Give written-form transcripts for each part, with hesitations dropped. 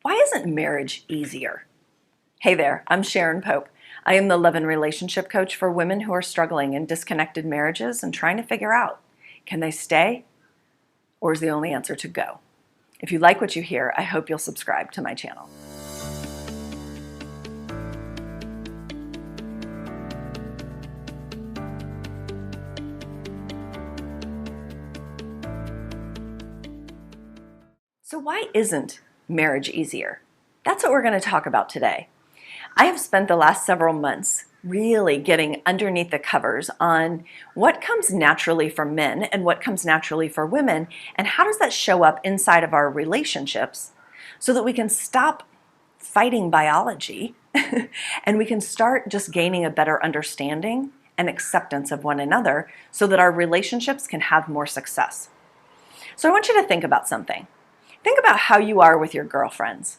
Why isn't marriage easier? Hey there, I'm Sharon Pope. I am the love and relationship coach for women who are struggling in disconnected marriages and trying to figure out, can they stay, or is the only answer to go? If you like what you hear, I hope you'll subscribe to my channel. So why isn't marriage easier? That's what we're going to talk about today. I have spent the last several months really getting underneath the covers on what comes naturally for men and what comes naturally for women, and how does that show up inside of our relationships so that we can stop fighting biology and we can start just gaining a better understanding and acceptance of one another so that our relationships can have more success. So I want you to think about something. Think about how you are with your girlfriends.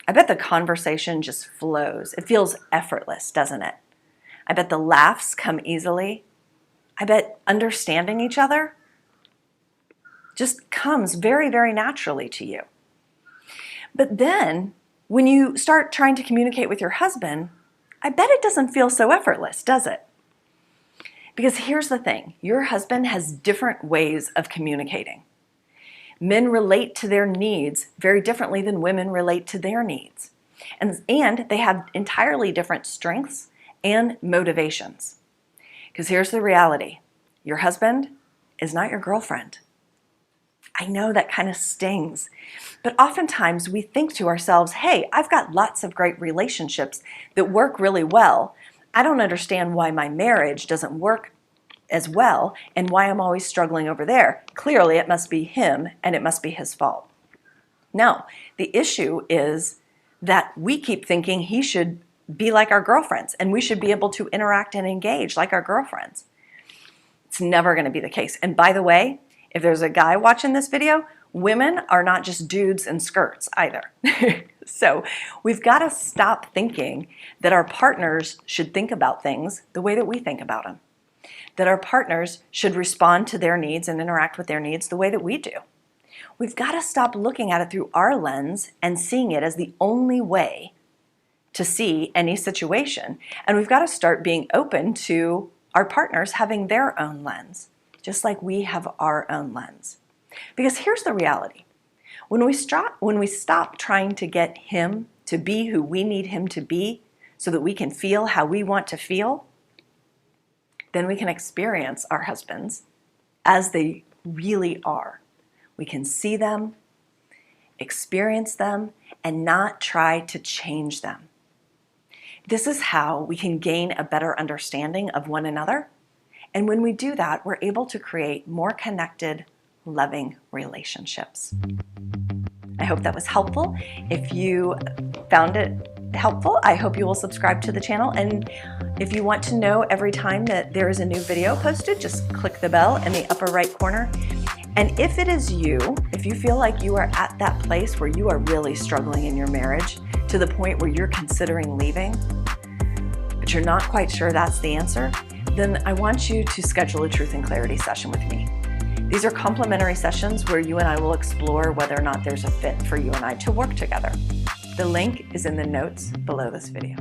I bet the conversation just flows. It feels effortless, doesn't it? I bet the laughs come easily. I bet understanding each other just comes very, very naturally to you. But then when you start trying to communicate with your husband, I bet it doesn't feel so effortless, does it? Because here's the thing, your husband has different ways of communicating. Men relate to their needs very differently than women relate to their needs. And they have entirely different strengths and motivations. Because here's the reality. Your husband is not your girlfriend. I know that kind of stings. But oftentimes we think to ourselves, hey, I've got lots of great relationships that work really well. I don't understand why my marriage doesn't work as well, and why I'm always struggling over there. Clearly, it must be him, and it must be his fault. No, the issue is that we keep thinking he should be like our girlfriends, and we should be able to interact and engage like our girlfriends. It's never going to be the case. And by the way, if there's a guy watching this video, women are not just dudes in skirts either. So we've got to stop thinking that our partners should think about things the way that we think about them. That our partners should respond to their needs and interact with their needs the way that we do. We've got to stop looking at it through our lens and seeing it as the only way to see any situation. And we've got to start being open to our partners having their own lens, just like we have our own lens. Because here's the reality. When we stop trying to get him to be who we need him to be so that we can feel how we want to feel, then we can experience our husbands as they really are. We can see them, experience them, and not try to change them. This is how we can gain a better understanding of one another. And when we do that, we're able to create more connected, loving relationships. I hope that was helpful. If you found it helpful, I hope you will subscribe to the channel. And if you want to know every time that there is a new video posted, just click the bell in the upper right corner. And if it is you, if you feel like you are at that place where you are really struggling in your marriage to the point where you're considering leaving, but you're not quite sure that's the answer, then I want you to schedule a Truth and Clarity session with me. These are complimentary sessions where you and I will explore whether or not there's a fit for you and I to work together. The link is in the notes below this video.